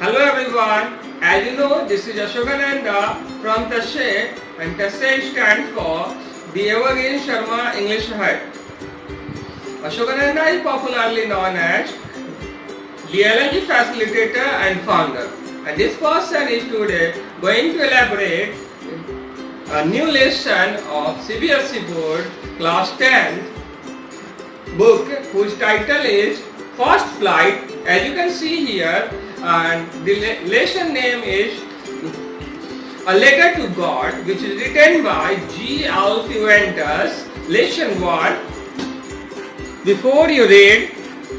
Hello everyone. As you know, this is Ashokananda from Tashe, and Tashe stands for the Evergreen Sharma English Hut. Ashokananda is popularly known as the LNG facilitator and founder. And this person is today going to elaborate a new lesson of CBSE Board Class 10 book whose title is First Flight, as you can see here, and the lesson name is A Letter to God, which is written by G.L. Fuentes. Lesson 1. Before you read,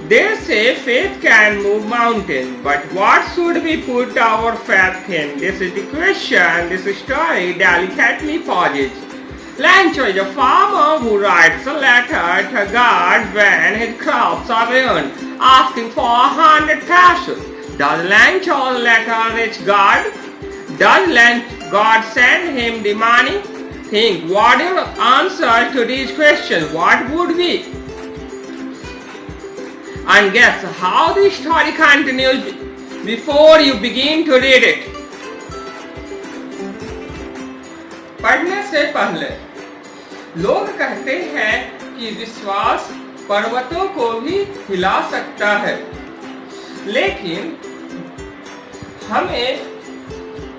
they say faith can move mountains, but what should we put our faith in? This is the question this story delicately poses. Lancho is a farmer who writes a letter to God when his crops are ruined, asking for 100 pesos. Does Lancho's letter reach God? Does God send him the money? Think what your answer to these questions, what would be? And guess how the story continues before you begin to read it. पढ़ने से पहले लोग कहते हैं कि विश्वास पर्वतों को भी हिला सकता है, लेकिन हमें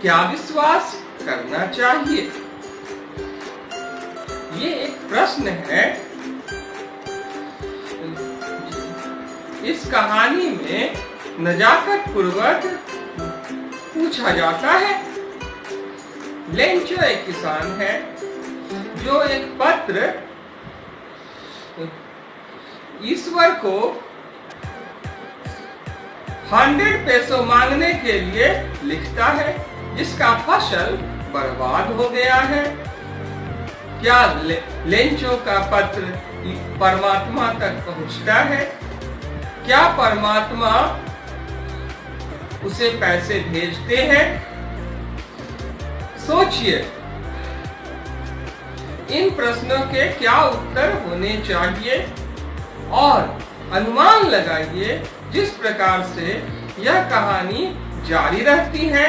क्या विश्वास करना चाहिए? ये एक प्रश्न है। इस कहानी में नजाकत पूर्वक पूछा जाता है। लेंचो एक किसान है जो एक पत्र ईश्वर को 100 पैसों मांगने के लिए लिखता है, जिसका फसल बर्बाद हो गया है। क्या लेंचो का पत्र परमात्मा तक पहुंचता है? क्या परमात्मा उसे पैसे भेजते हैं? सोचिए, इन प्रश्नों के क्या उत्तर होने चाहिए और अनुमान लगाइए जिस प्रकार से यह कहानी जारी रहती है।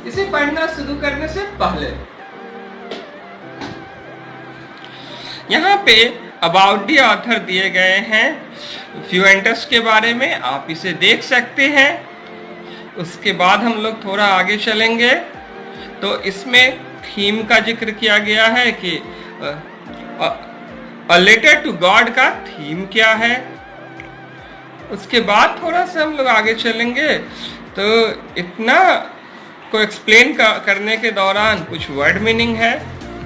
इसे पढ़ना शुरू करने से पहले यहाँ पे अबाउट दी ऑथर दिए गए हैं फ्यूएंटस के बारे में, आप इसे देख सकते हैं। उसके बाद हम लोग थोड़ा आगे चलेंगे तो इसमें थीम का जिक्र किया गया है कि अ लेटर टू गॉड का थीम क्या है। उसके बाद थोड़ा सा हम लोग आगे चलेंगे तो इतना को एक्सप्लेन करने के दौरान कुछ वर्ड मीनिंग है,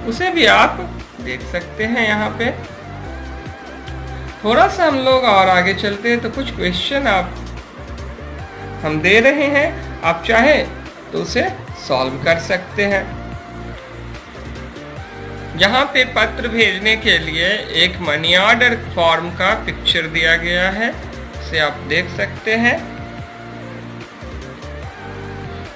उसे भी आप देख सकते हैं। यहाँ पे थोड़ा सा हम लोग और आगे चलते हैं तो कुछ क्वेश्चन हम दे रहे हैं, आप चाहे तो उसे सॉल्व कर सकते हैं। यहाँ पे पत्र भेजने के लिए एक मनी ऑर्डर फॉर्म का पिक्चर दिया गया है, इसे आप देख सकते हैं।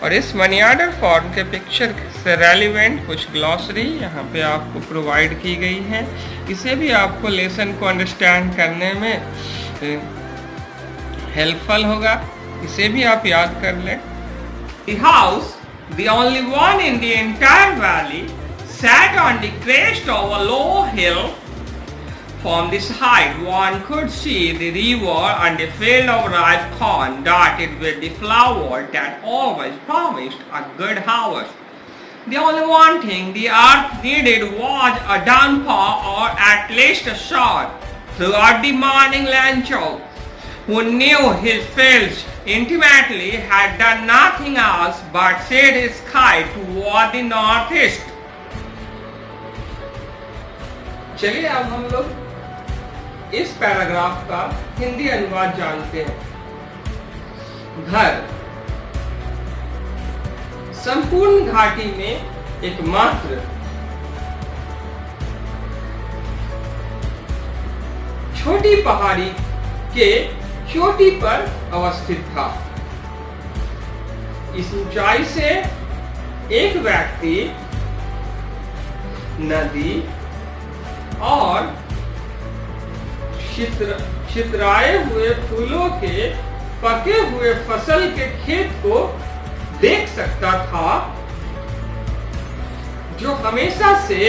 और इस मनी ऑर्डर फॉर्म के पिक्चर से रेलिवेंट कुछ ग्लॉसरी यहाँ पे आपको प्रोवाइड की गई है, इसे भी आपको लेसन को अंडरस्टैंड करने में हेल्पफुल होगा, इसे भी आप याद कर लें। The house, the only one in the entire valley, sat on the crest of a low hill. From this height, one could see the river and a field of ripe corn dotted with the flowers that always promised a good harvest. The only one thing the earth needed was a downpour or at least a shower. Throughout the morning, Lancho, who knew his fields intimately, had done nothing else but set his kite toward the northeast. चलिए अब हम लोग इस paragraph का हिंदी अनुवाद जानते हैं। घर संपूर्ण घाटी में एकमात्र छोटी पहाड़ी के चोटी पर अवस्थित था। इस ऊंचाई से एक व्यक्ति नदी और छितराए हुए फूलों के पके हुए फसल के खेत को देख सकता था, जो हमेशा से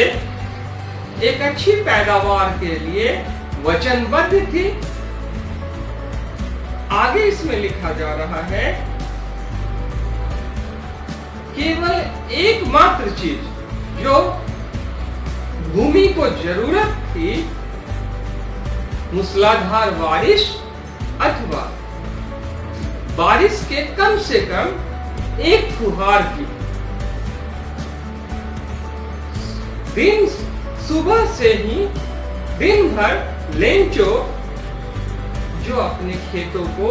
एक अच्छी पैदावार के लिए वचनबद्ध थी। आगे इसमें लिखा जा रहा है, केवल एकमात्र चीज जो भूमि को जरूरत थी, मूसलाधार बारिश अथवा बारिश के कम से कम एक फुहार की। दिन सुबह से ही दिन भर लेंचो, जो अपने खेतों को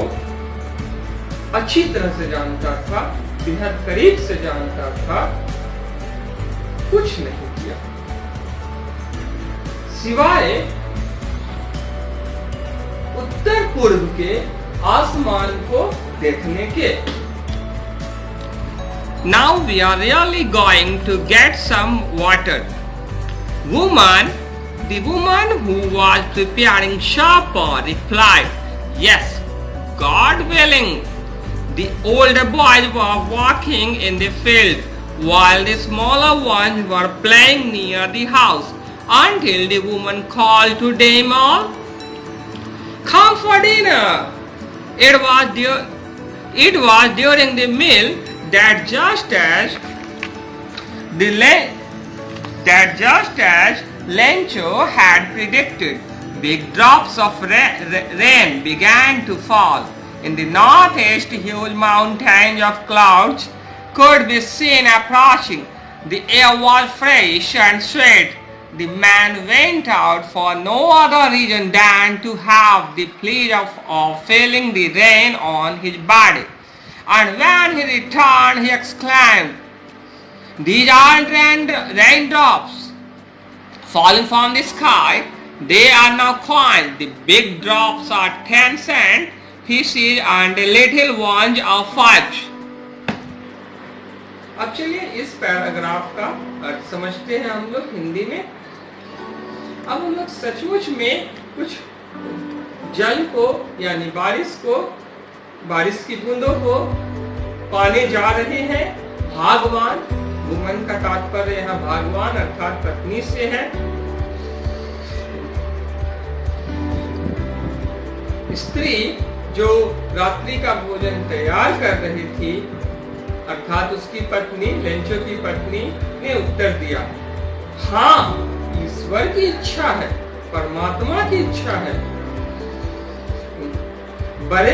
अच्छी तरह से जानता था, बेहद करीब से जानता था, कुछ नहीं किया सिवाय उत्तर पूर्व के आसमान को देखने के। Now we are really going to get some water. The woman who was preparing supper replied, "Yes, God willing." The older boys were walking in the field, while the smaller ones were playing near the house, until the woman called to them all, "Come for dinner." It was during the meal that just as Lencho had predicted, big drops of rain began to fall. In the northeast, huge mountains of clouds could be seen approaching. The air was fresh and sweet. The man went out for no other reason than to have the pleasure of feeling the rain on his body. And when he returned, he exclaimed, "These aren't raindrops falling from the sky. They are now coins. The big drops are 10-cent pieces and the little ones are 5." अब चलिए इस paragraph का अर्थ समझते हैं हम लोग हिंदी में। अब हम लोग सचमुच में कुछ जल को यानी बारिश की बूंदों को पाने जा रहे हैं। भागवान, वुमन का तात्पर्य यहाँ भागवान अर्थात पत्नी से है। स्त्री जो रात्रि का भोजन तैयार कर रही थी, अर्थात उसकी पत्नी, लेंचो की पत्नी ने उत्तर दिया, हाँ, ईश्वर की इच्छा है, परमात्मा की इच्छा है। बड़े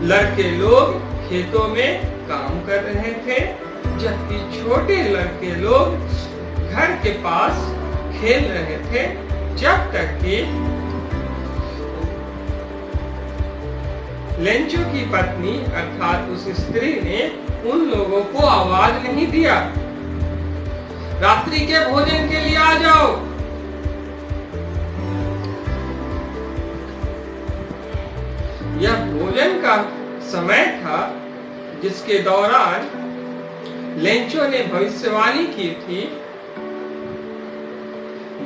लड़के लोग खेतों में काम कर रहे थे, जबकि छोटे लड़के लोग घर के पास खेल रहे थे, जब तक कि लेंचो की पत्नी अर्थात उस स्त्री ने उन लोगों को आवाज नहीं दिया, रात्रि के भोजन के लिए आ जाओ। यह भोजन का समय था जिसके दौरान लेंचो ने भविष्यवाणी की थी,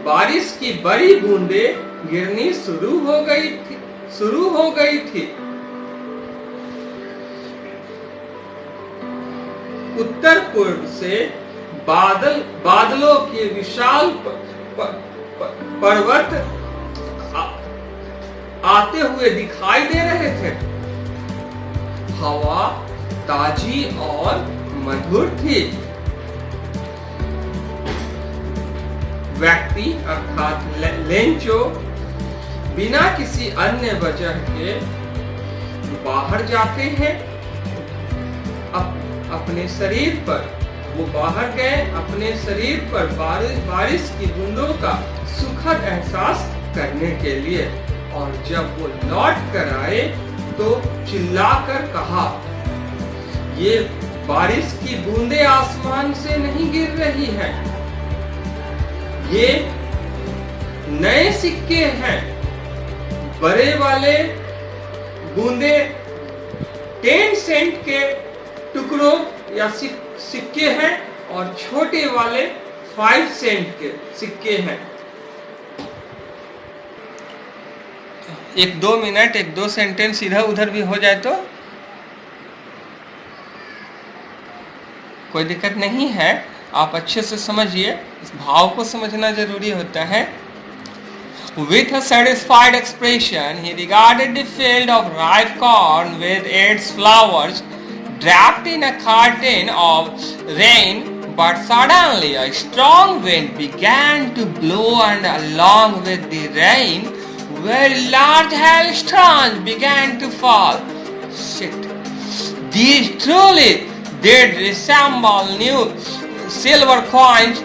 बारिश की बड़ी बूंदें गिरनी शुरू हो गई थी। उत्तर पूर्व से बादलों के विशाल पर्वत आते हुए दिखाई दे रहे थे। हवा ताजी और मधुर थी। व्यक्ति अर्थात लेंचो बिना किसी अन्य वजह के बाहर जाते हैं। अपने शरीर पर वो बाहर गए, अपने शरीर पर बारिश की बूंदों का सुखद एहसास करने के लिए, और जब वो लौट कर आए तो चिल्लाकर कहा, ये बारिश की बूंदें आसमान से नहीं गिर रही हैं, ये नए सिक्के हैं। बड़े वाले बूंदे 10 सेंट के टुकड़ों या सिक्के हैं और छोटे वाले 5 सेंट के सिक्के हैं। एक दो मिनट, एक दो सेंटेंस इधर उधर भी हो जाए तो कोई दिक्कत नहीं है। आप अच्छे से समझिए, इस भाव को समझना जरूरी होता है। With a satisfied expression, he regarded the field of ripe corn with its flowers wrapped in a curtain of rain. But suddenly a strong wind began to blow, and along with the rain, very large hailstones began to fall. Shit. These truly did resemble new silver coins.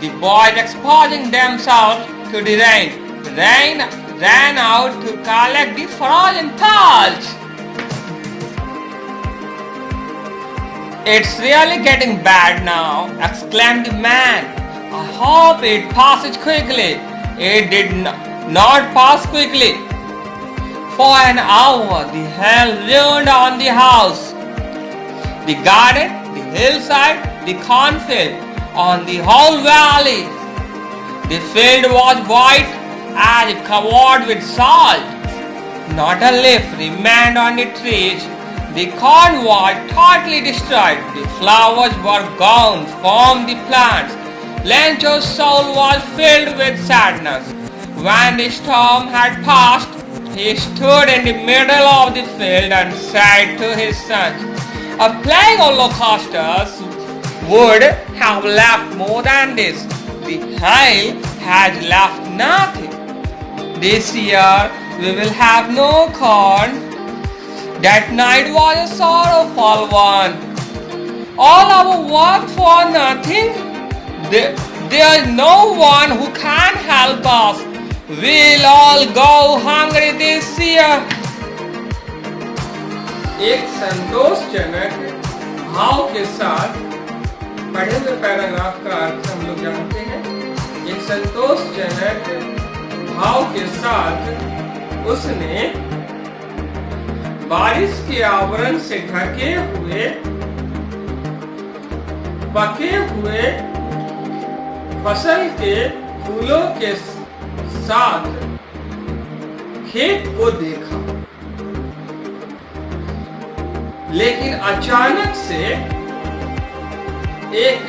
The boys exposing themselves to the rain ran out to collect the frozen pearls. It's really getting bad now, exclaimed the man. I hope it passes quickly. It did not pass quickly. For an hour the hail rained on the house, the garden, the hillside, the cornfield, on the whole valley. The field was white as if covered with salt. Not a leaf remained on the trees. The corn was totally destroyed. The flowers were gone from the plants. Lencho's soul was filled with sadness. When the storm had passed, he stood in the middle of the field and said to his sons, "A plague of locusts would have left more than this. The hail has left nothing. This year we will have no corn." That night was a sorrowful one. All our work for nothing? There is no one who can help us. We'll all go hungry this year. एक संतोषजनक भाव के साथ पढ़े हुए paragraph का अर्थ हम लोग जानते हैं। एक संतोषजनक भाव के साथ उसने बारिश के आवरण से ढके हुए पके हुए फसल के फूलों के साथ खेत को देखा, लेकिन अचानक से एक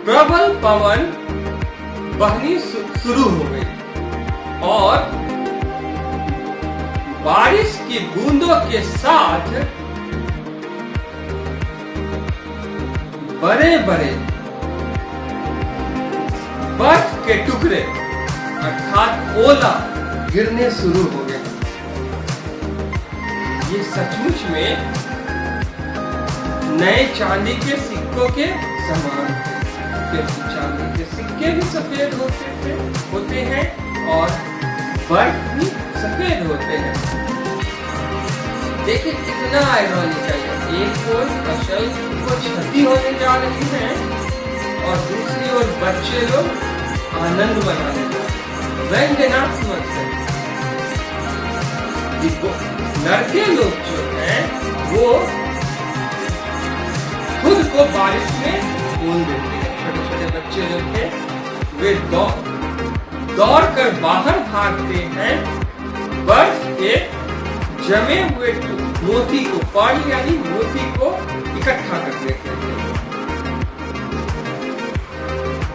प्रबल पवन बहनी शुरू हो गई और बारिश की बूंदों के साथ बड़े बड़े बर्फ के टुकड़े अर्थात ओला गिरने शुरू हो गए। ये सचमुच में नए चांदी के सिक्कों के समान थे, क्योंकि चांदी के सिक्के भी सफेद होते हैं और बर्फ भी सफेद होते हैं। देखिए कितना आयरॉनिकल है, एक ओर फसल को क्षति होने जा रही है और दूसरी ओर बच्चे लोग आनंद मनाने जा रहे हैं। व्यंजनात्मक है। लड़के लोग जो है वो खुद को बारिश में बोल देते हैं। छोटे छोटे बच्चे जो थे वे दौड़ कर बाहर भागते हैं, बर्फ के जमे हुए मोती को, पानी यानी मोती को इकट्ठा कर देते हैं।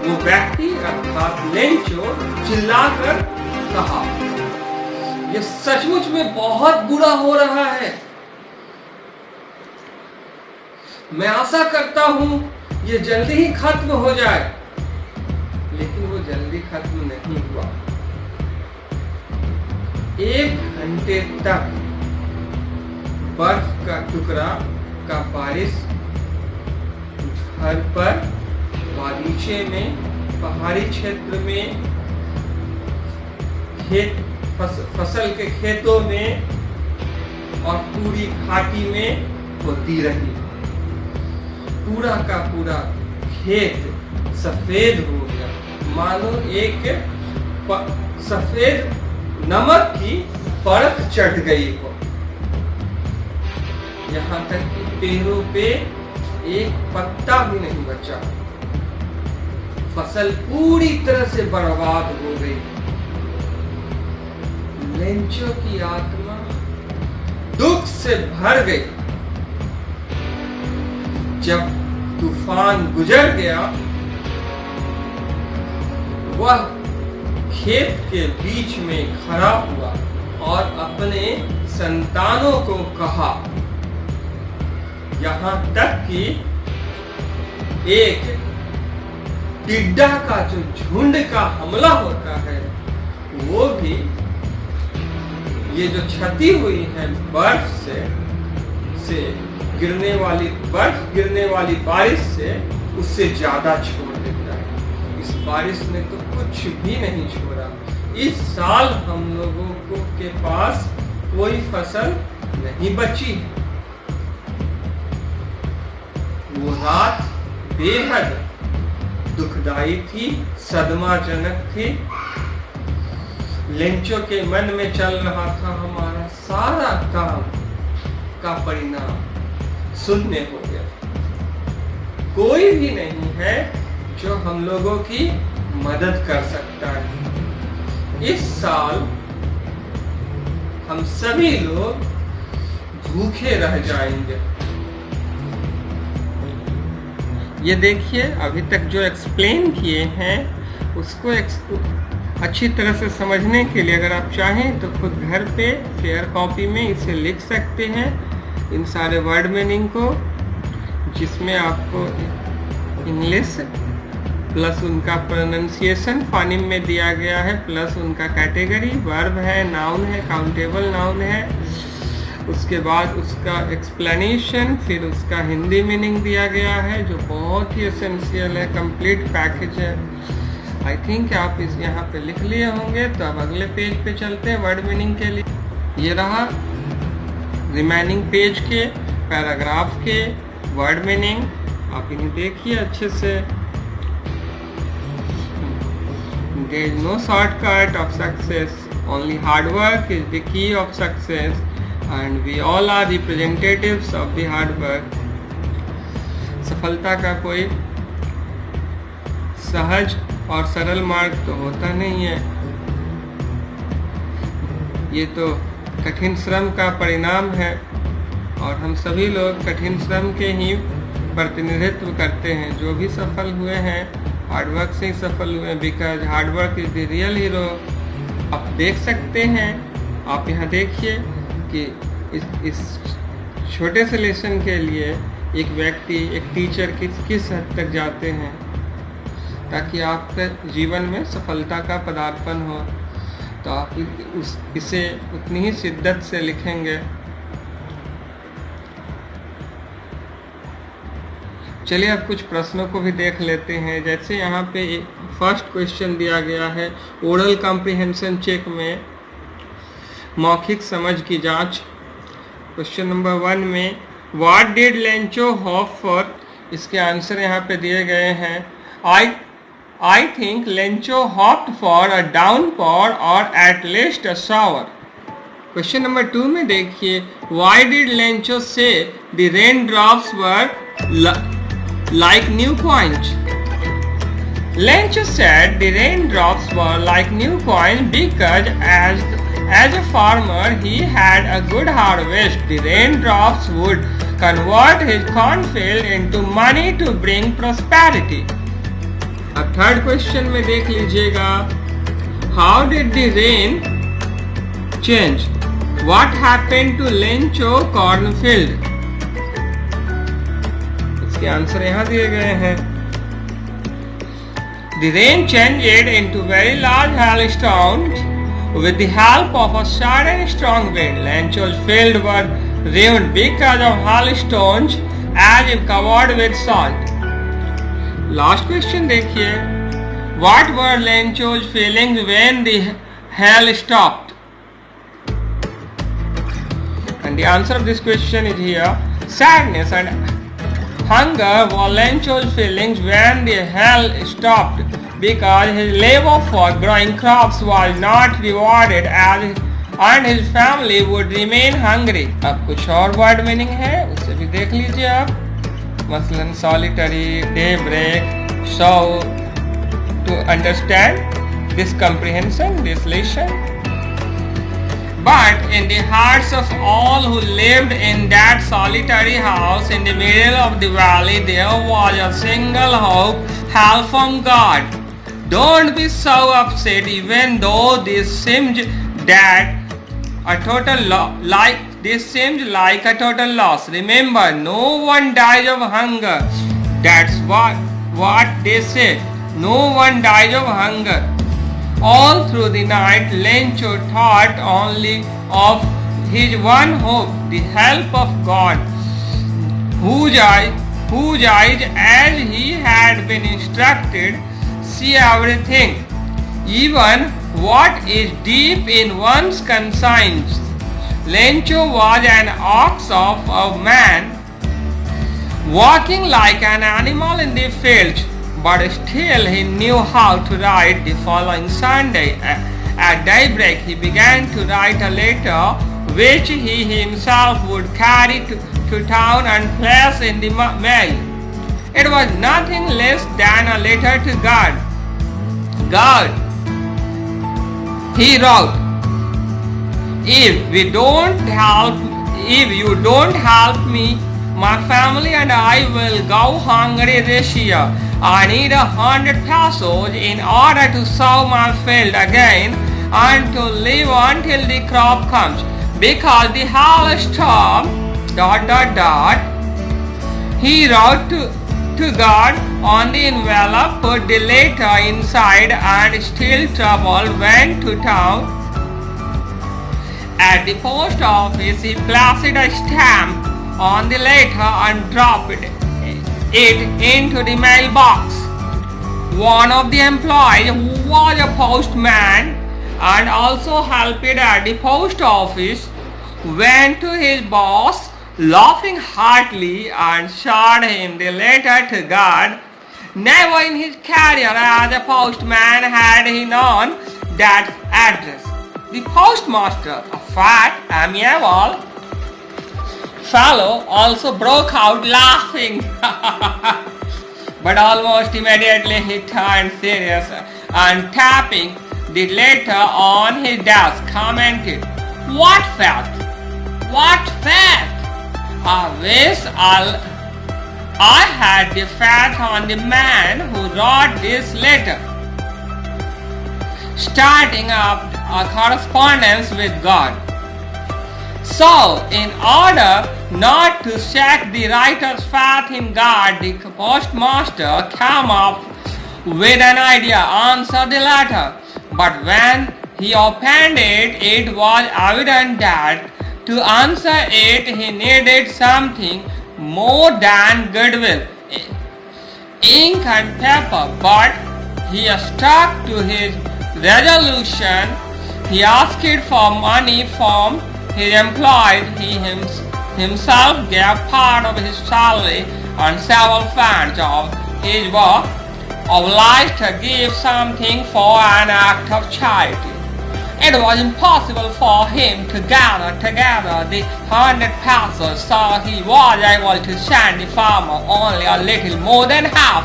वो व्यक्ति अर्थात लेंचो चिल्लाकर कहा, ये सचमुच में बहुत बुरा हो रहा है। मैं आशा करता हूं ये जल्दी ही खत्म हो जाए। लेकिन वो जल्दी खत्म नहीं हुआ। 1 घंटे तक बर्फ का टुकड़ा का बारिश घर पर, बागीचे में, पहाड़ी क्षेत्र में, फसल के खेतों में और पूरी घाटी में होती रही। पूरा का पूरा खेत सफेद हो गया, मानो एक सफेद नमक की परत चढ़ गई हो। यहाँ तक कि पेड़ों पे एक पत्ता भी नहीं बचा। फसल पूरी तरह से बर्बाद हो गई। लेंचो की आत्मा दुख से भर गई। जब तूफान गुजर गया, वह खेत के बीच में खड़ा हुआ और अपने संतानों को कहा, यहाँ तक कि एक टिड्डा का जो झुंड का हमला होता है, वो भी ये जो क्षति हुई है बर्फ से गिरने वाली बारिश से, उससे ज्यादा छोड़ देता है। इस बारिश ने तो कुछ भी नहीं छोड़ा। इस साल हम लोगों के पास कोई फसल नहीं बची। वो रात बेहद दुखदाई थी, सदमाजनक थी। लेंचो के मन में चल रहा था, हमारा सारा काम का परिणाम शून्य हो गया। कोई भी नहीं है जो हम लोगों की मदद कर सकता है। इस साल हम सभी लोग भूखे रह जाएंगे। ये देखिए, अभी तक जो एक्सप्लेन किए हैं उसको अच्छी तरह से समझने के लिए अगर आप चाहें तो खुद घर पे फेयर कॉपी में इसे लिख सकते हैं, इन सारे वर्ड मीनिंग को, जिसमें आपको इंग्लिश प्लस उनका प्रोनाउंसिएशन फोनीम में दिया गया है, प्लस उनका कैटेगरी, वर्ब है, नाउन है, काउंटेबल नाउन है, उसके बाद उसका एक्सप्लेनेशन, फिर उसका हिंदी मीनिंग दिया गया है जो बहुत ही एसेंशियल है, कंप्लीट पैकेज है। आई थिंक आप इस यहाँ पे लिख लिए होंगे। तो अब अगले पेज पे चलते हैं वर्ड मीनिंग के लिए। ये रहा रिमेनिंग पेज के पैराग्राफ के वर्ड मीनिंग, आप इन्हें देखिए अच्छे से। There is no shortcut of success, only hard work is the key of success and we all are representatives of the hard work. सफलता का कोई सहज और सरल मार्ग तो होता नहीं है, ये तो कठिन श्रम का परिणाम है और हम सभी लोग कठिन श्रम के ही प्रतिनिधित्व करते हैं। जो भी सफल हुए हैं हार्डवर्क से ही सफल हुए, because hard work is the real hero. आप देख सकते हैं, आप यहाँ देखिए कि इस छोटे से लेसन के लिए एक व्यक्ति, एक टीचर किस हद तक जाते हैं ताकि आपके जीवन में सफलता का पदार्पण हो। तो आप इसे उतनी ही शिद्दत से लिखेंगे। चलिए अब कुछ प्रश्नों को भी देख लेते हैं। जैसे यहाँ पे फर्स्ट क्वेश्चन दिया गया है, ओरल कॉम्प्रिहेंशन चेक में मौखिक समझ की जांच। क्वेश्चन नंबर 1 में what did Lencho hope for, इसके आंसर यहाँ पे दिए गए हैं। I think Lencho hoped for a downpour or at least a shower. Question number 2 में देखिए, why did Lencho say the raindrops were like new coins? Lencho said the raindrops were like new coins because as a farmer he had a good harvest. The raindrops would convert his cornfield into money to bring prosperity. अब third question में देख लीजिएगा, how did the rain change, what happened to Lencho cornfield? इसके answer यहाँ दिए गए हैं। The rain changed into very large hailstones with the help of a sudden strong wind. Lencho's field were ruined because of hailstones as if covered with salt. Last question देखिए, what were Lencho's feelings when the hail stopped? And the answer of this question is here. Sadness and hunger were Lencho's feelings when the hail stopped because his labor for growing crops was not rewarded and his family would remain hungry. अब कुछ और word meaning है, उसे भी देख लीजिए आप। मसलन solitary, daybreak. So to understand this comprehension, this lesson, But in the hearts of all who lived in that solitary house in the middle of the valley, there was a single hope, help from God. Don't be so upset, even though this seems like a total loss. Remember, no one dies of hunger. That's what they say. No one dies of hunger. All through the night, Lencho thought only of his one hope, the help of God, whose eyes, as he had been instructed, see everything, even what is deep in one's conscience. Lencho was an ox of a man, walking like an animal in the fields, but still he knew how to write. The following Sunday, at daybreak, he began to write a letter which he himself would carry to town and place in the mail. It was nothing less than a letter to God. God, he wrote, if you don't help me, my family and I will go hungry this year. I need 100 pesos in order to sow my field again and to live until the crop comes. Because the hailstorm, ... He wrote to God on the envelope, put the letter inside, and still troubled, went to town. At the post office, he placed a stamp on the letter and dropped it into the mailbox. One of the employees, who was a postman and also helped at the post office, went to his boss, laughing heartily, and showed him the letter to God. Never in his career as a postman had he known that address. The postmaster, a fat, amiable fellow, also broke out laughing. But almost immediately he turned serious and tapping the letter on his desk commented, "What fact? What fact? I wish I had the fact on the man who wrote this letter." Starting up a correspondence with God. So, in order not to shake the writer's faith in God, the postmaster came up with an idea, answer the letter. But when he opened it, it was evident that to answer it he needed something more than goodwill, ink and paper. But he stuck to his resolution. He asked for money from his employees. He himself gave part of his salary, and several friends of his were obliged to give something for an act of charity. It was impossible for him to gather together the 100 pesos, so he was able to send the farmer only a little more than half.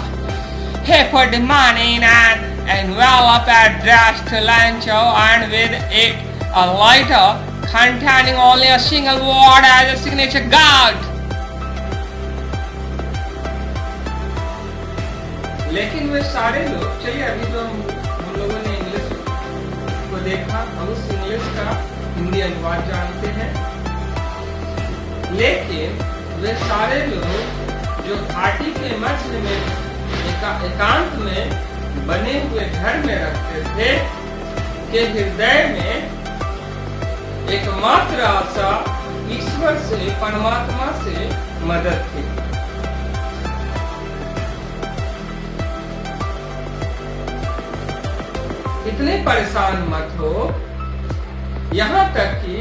He put the money in an envelope addressed to Lencho, and with it a letter containing only a single word as a signature, God. लेकिन वे सारे लोग, चलिए अभी तो हम लोगों ने English को देखा, हम उस इंग्लिश का हिंदी अनुवाद जानते हैं, लेकिन वे सारे लोग जो घाटी के मध्य में एकांत में बने हुए घर में रहते थे, के हृदय में एकमात्र आशा ईश्वर से, परमात्मा से मदद थी। इतने परेशान मत हो, यहाँ तक कि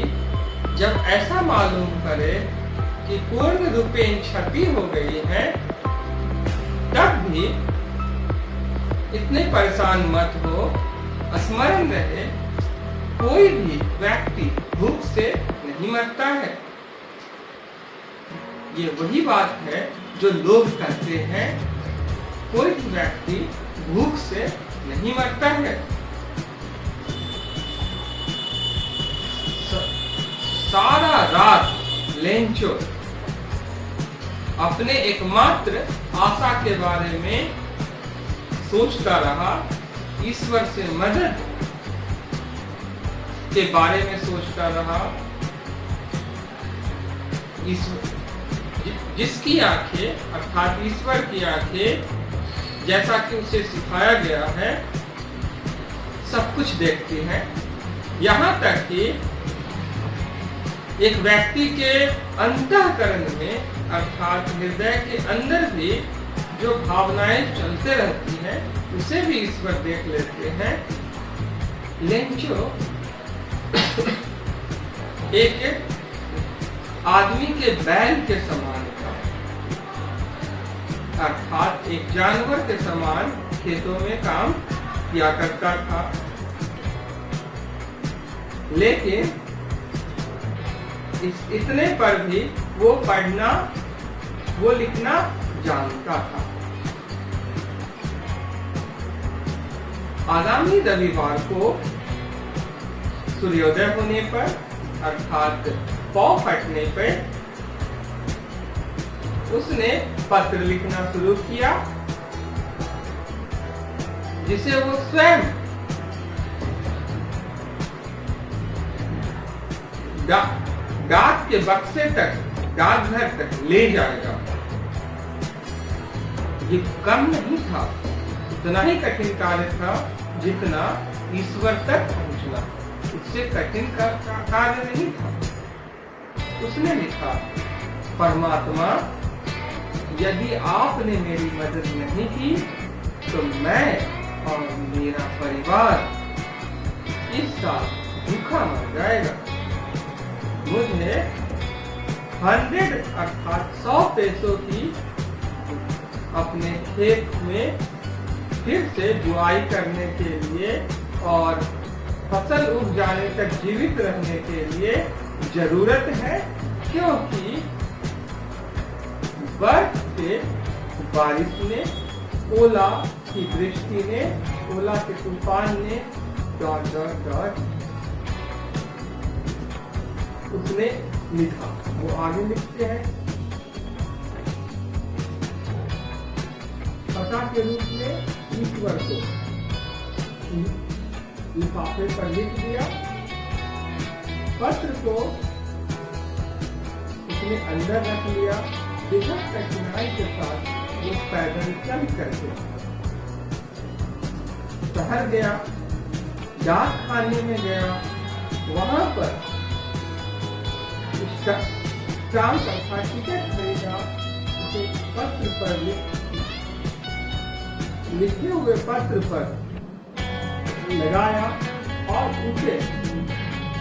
जब ऐसा मालूम करे कि पूर्ण रूपेण क्षति हो गई है, तब भी इतने परेशान मत हो। स्मरण रहे, कोई भी व्यक्ति भूख से नहीं मरता है। ये वही बात है जो लोग कहते हैं, कोई भी व्यक्ति भूख से नहीं मरता है। लेंचो अपने एकमात्र आशा के बारे में सोचता रहा, ईश्वर से मदद के बारे में सोचता रहा। जिसकी आंखें अर्थात ईश्वर की आंखें, जैसा कि उसे सिखाया गया है, सब कुछ देखती हैं। यहाँ तक कि एक व्यक्ति के अंतःकरण में अर्थात हृदय के अंदर भी जो भावनाएं चलते रहती हैं, उसे भी ईश्वर देख लेते हैं। लेंचो एक आदमी के बैल के समान था, अर्थात एक जानवर के समान खेतों में काम किया करता था, लेकिन इतने पर भी वो पढ़ना वो लिखना जानता था। आगामी रविवार को सूर्योदय होने पर अर्थात पौ फटने पर उसने पत्र लिखना शुरू किया, जिसे वो स्वयं डाक के बक्से तक, डाकघर तक ले जाएगा। ये कम नहीं था, उतना ही कठिन कार्य था जितना ईश्वर तक पहुंचना। उससे कठिन कार्य नहीं था। उसने लिखा, परमात्मा, यदि आपने मेरी मदद नहीं की तो मैं और मेरा परिवार इस साल भूखा मर जाएगा। मुझे 100 अर्थात 100 पैसों की अपने खेत में फिर से बुआई करने के लिए और फसल उग जाने तक जीवित रहने के लिए जरूरत है, क्योंकि बर्फ से, बारिश ने, ओला की वृष्टि ने, ओला के तूफान ने उसने लिखा। वो आगे लिखते हैं, पता के रूप में ईश्वर को लिफाफे पर लिख दिया। पत्र को उसने अंदर रख लिया। बेहद कठिनाई के साथ वो पैदल चल करके शहर गया, डाक खाने में गया। वहां पर स्टाम्प अर्थात टिकट खरीदा। उसे पत्र पर लिखे हुए पत्र पर लगाया और उसे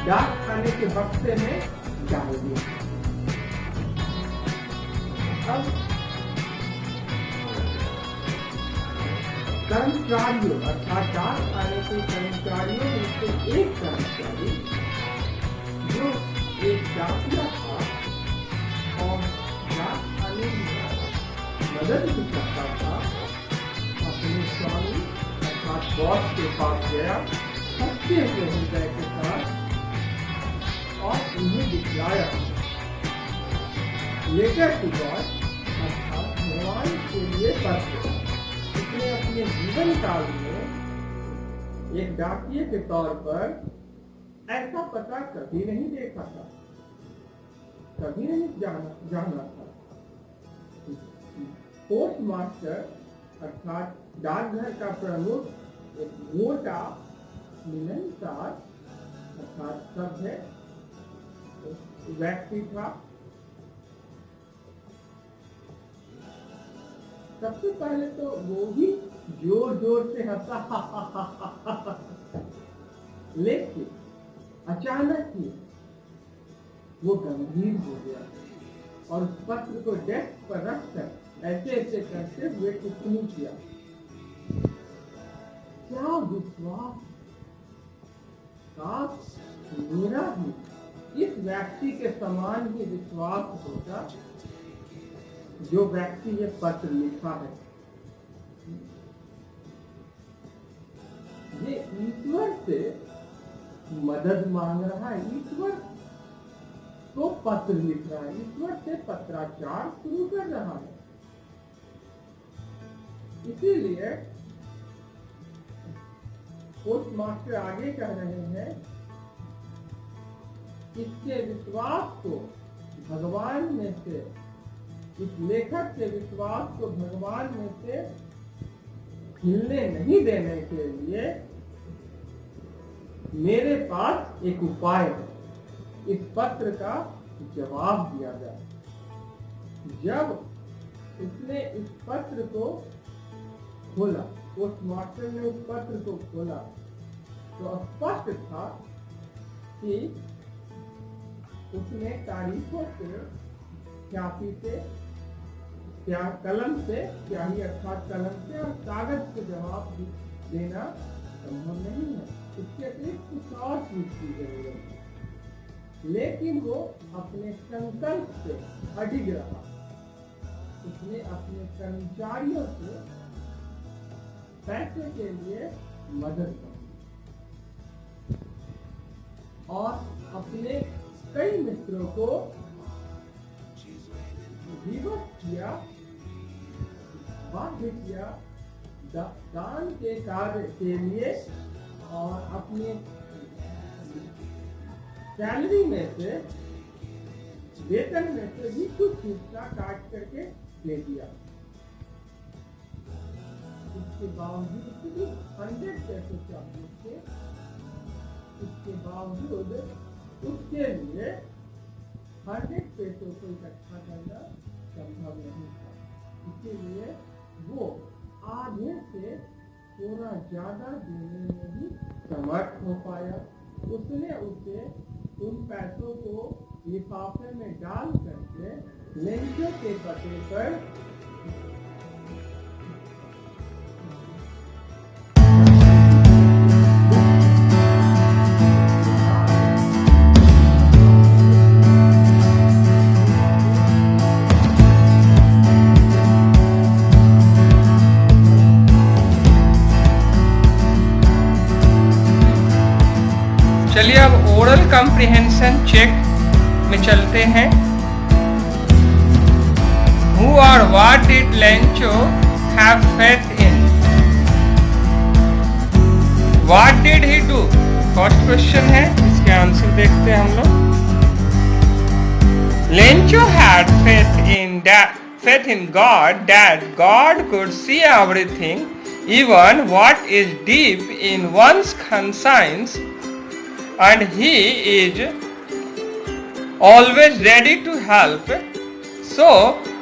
डाक खाने के बक्से में डाल दिया। अब कर्मचारियों अर्थात डाक खाने के कर्मचारियों में से एक कर्मचारी जो एक डाकिया था और डाक खाने में मदद भी करता था, अपने स्वामी अर्थात बॉस के पास गया सच्चे हृदय के साथ और उन्हें दिखलाया। लेटर टू गॉड अर्थात भगवान के लिए पत्र। उसने अपने जीवन काल में एक डाकिये के तौर पर ऐसा पता कभी नहीं देखा था, कभी नहीं जाना था। पोस्ट मास्टर अर्थात डाकघर का प्रमुख एक मोटा मिलनसार अर्थात सभ्य व्यक्ति था। सबसे पहले तो वो भी जोर जोर से हंसा, लेकिन अचानक ही वो गंभीर हो गया और उस पत्र को डेस्क पर रखकर ऐसे ऐसे करते हुए टिप्पणी किया। क्या विश्वास, काश मेरा भी इस व्यक्ति के समान ही विश्वास होता जो व्यक्ति ये पत्र लिखा है। ये ईश्वर से मदद मांग रहा है। ईश्वर तो पत्र लिख रहा है, ईश्वर से पत्राचार शुरू कर रहा है। इसीलिए पोस्ट मास्टर आगे कह रहे हैं, इसके विश्वास को भगवान में से, इस लेखक के विश्वास को भगवान में से हिलने नहीं देने के लिए मेरे पास एक उपाय है, इस पत्र का जवाब दिया जाए। जब उसने इस पत्र को खोला, पोस्ट मास्टर ने उस पत्र को खोला, तो स्पष्ट था कि उसने तारीखों से, स्याही से, कलम से, स्याही अर्थात कलम से और कागज से जवाब देना संभव नहीं है। इसके अतिरिक्त कुछ और चीज की जरूरत है। लेकिन वो अपने संकल्प से अडिग रहा। उसने अपने कर्मचारियों से पैसे के लिए मदद की और अपने कई मित्रों को विवश किया, बाध्य किया दान के कार्य के लिए, और अपने सैलरी में से, वेतन में से भी कुछ हिस्सा काट करके दे दिया। इसके बावजूद सिर्फ 100 पैसे चाहिए थे। इसके बावजूद उसके लिए 100 पैसों को इकट्ठा करना संभव नहीं था। इसीलिए वो आधे से थोड़ा ज्यादा देने में ही समर्थ हो पाया। उसने उसे उन पैसों को लिफाफे में डाल करके लेंचो के पते पर चलिए अब ओरल कॉम्प्रिहेंशन चेक में चलते हैं। Who or what did Lencho have faith in? What did he do? First question है, इसके आंसर देखते हैं हम लोग। Lencho had faith in God, that God could see everything, even what is deep in one's conscience, and he is always ready to help. So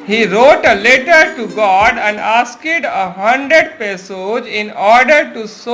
he wrote a letter to God and asked 100 pesos in order to show